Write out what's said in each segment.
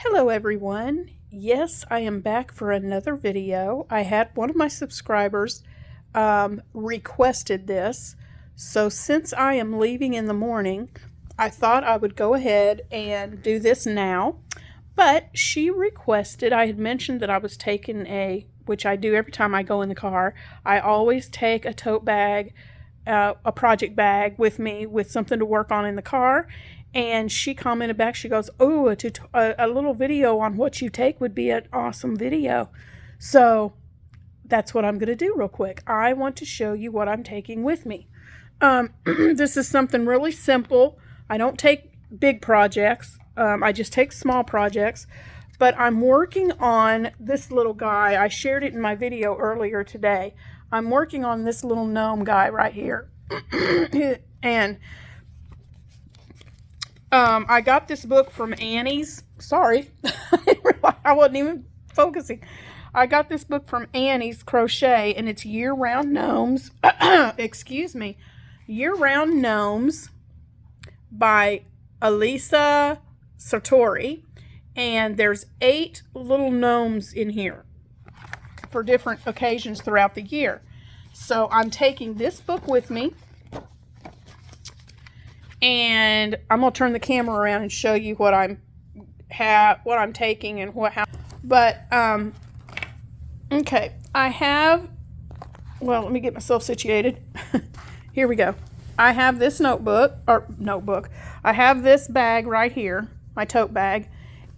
Hello everyone. Yes, I am back for another video. I had one of my subscribers requested this. So since I am leaving in the morning, I thought I would go ahead and do this now. But she requested, I had mentioned that I was taking which I do every time I go in the car, I always take a tote bag, a project bag with me with something to work on in the car. And she commented back, she goes, oh, a little video on what you take would be an awesome video. So that's what I'm going to do real quick. I want to show you what I'm taking with me. This is something really simple. I don't take big projects. I just take small projects. But I'm working on this little guy. I shared it in my video earlier today. I'm working on this little gnome guy right here. And I got this book from Annie's. Sorry, I wasn't even focusing. I got this book from Annie's Crochet, and it's Year-Round Gnomes. Excuse me. Year-Round Gnomes by Elisa Sartori. And there's 8 little gnomes in here for different occasions throughout the year. So I'm taking this book with me. And I'm going to turn the camera around and show you what I'm taking and okay, I have, well, let me get myself situated. Here we go. I have this notebook. I have this bag right here, my tote bag,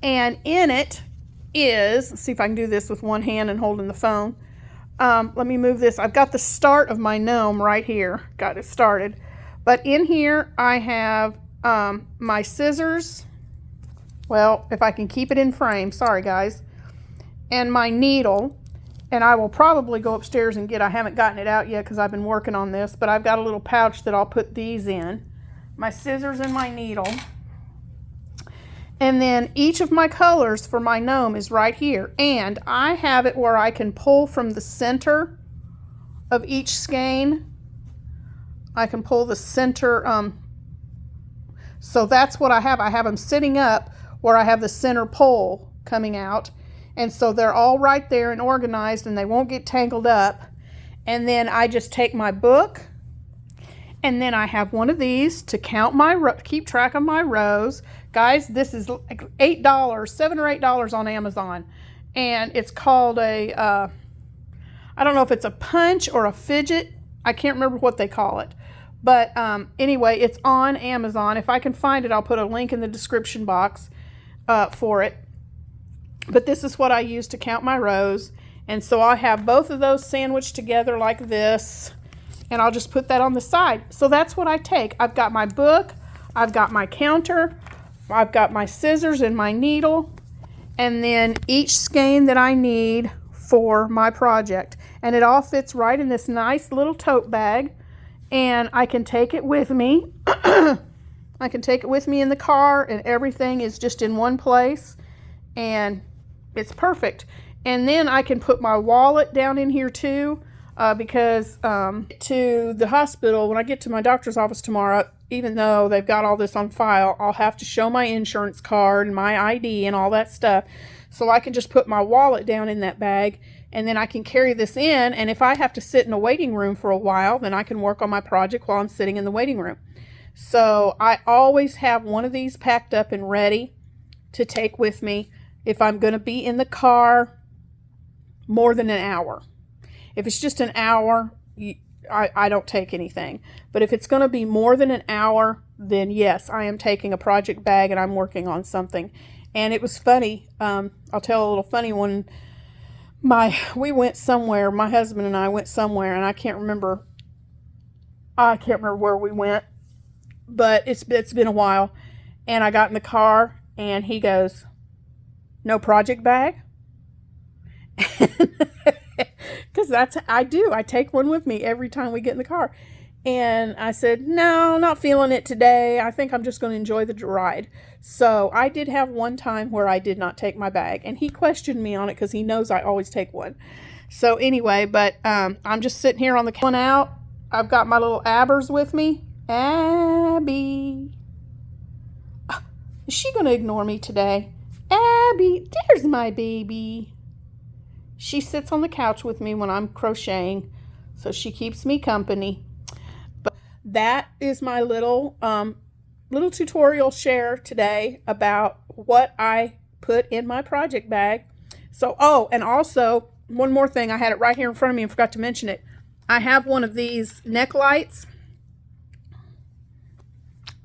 and in it is, let's see if I can do this with one hand and holding the phone. Let me move this. I've got the start of my gnome right here. Got it started. But in here, I have my scissors. Well, if I can keep it in frame. Sorry, guys. And my needle. And I will probably go upstairs and I haven't gotten it out yet because I've been working on this. But I've got a little pouch that I'll put these in. My scissors and my needle. And then each of my colors for my gnome is right here. And I have it where I can pull from the center of each skein. I can pull the center, so that's what I have. I have them sitting up where I have the center pole coming out. And so they're all right there and organized and they won't get tangled up. And then I just take my book and then I have one of these to count keep track of my rows. Guys, this is like $8, $7 or $8 on Amazon. And it's called I don't know if it's a punch or a fidget. I can't remember what they call it. But anyway, it's on Amazon. If I can find it, I'll put a link in the description box for it. But this is what I use to count my rows. And so I have both of those sandwiched together like this. And I'll just put that on the side. So that's what I take. I've got my book. I've got my counter. I've got my scissors and my needle. And then each skein that I need for my project. And it all fits right in this nice little tote bag. And I can take it with me. I can take it with me in the car and everything is just in one place. And it's perfect. And then I can put my wallet down in here too. Because to the hospital, when I get to my doctor's office tomorrow, even though they've got all this on file, I'll have to show my insurance card and my ID and all that stuff. So I can just put my wallet down in that bag and then I can carry this in. And if I have to sit in a waiting room for a while, then I can work on my project while I'm sitting in the waiting room. So I always have one of these packed up and ready to take with me if I'm going to be in the car more than an hour. If it's just an hour, I don't take anything. But if it's going to be more than an hour, then yes, I am taking a project bag and I'm working on something. And it was funny. I'll tell a little funny one. We went somewhere. My husband and I went somewhere, and I can't remember where we went, but it's been a while. And I got in the car, and he goes, "No project bag?" Because I do. I take one with me every time we get in the car. And I said, no, not feeling it today. I think I'm just going to enjoy the ride. So I did have one time where I did not take my bag. And he questioned me on it because he knows I always take one. So anyway, but I'm just sitting here on the one out. I've got my little Abbers with me. Abby. Is she going to ignore me today? Abby. Abby, there's my baby. She sits on the couch with me when I'm crocheting, so she keeps me company. But that is my little tutorial share today about what I put in my project bag. So, oh, and also one more thing, I had it right here in front of me and forgot to mention it. I have one of these neck lights.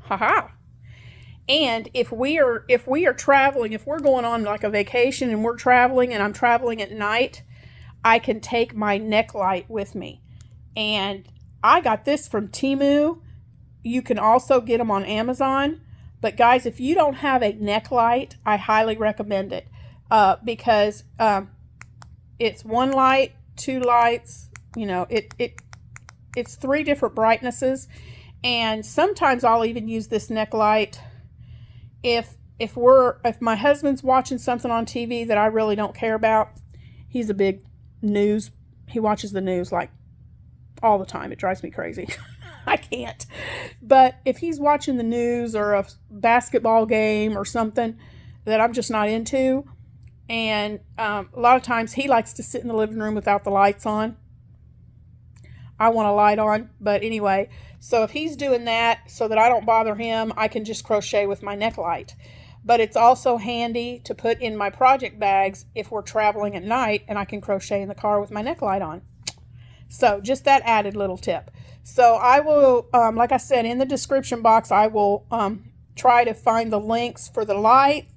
Haha. And if we are traveling, if we're going on like a vacation and we're traveling and I'm traveling at night, I can take my neck light with me. And I got this from Temu. You can also get them on Amazon. But guys, if you don't have a neck light, I highly recommend it. Because it's one light, two lights, you know, it's 3 different brightnesses. And sometimes I'll even use this neck light if my husband's watching something on TV that I really don't care about. He watches the news like all the time. It drives me crazy. I can't. But if he's watching the news or a basketball game or something that I'm just not into, and a lot of times he likes to sit in the living room without the lights on. I want a light on, but anyway, so if he's doing that so that I don't bother him, I can just crochet with my neck light. But it's also handy to put in my project bags if we're traveling at night, and I can crochet in the car with my neck light on. So just that added little tip. So I will, like I said, in the description box, I will try to find the links for the light,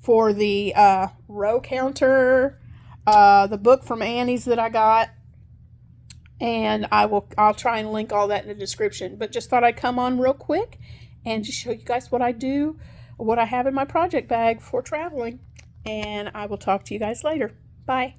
for the row counter, the book from Annie's that I got, and I'll try and link all that in the description. But just thought I'd come on real quick and just show you guys what I do, what I have in my project bag for traveling. And I will talk to you guys later. Bye.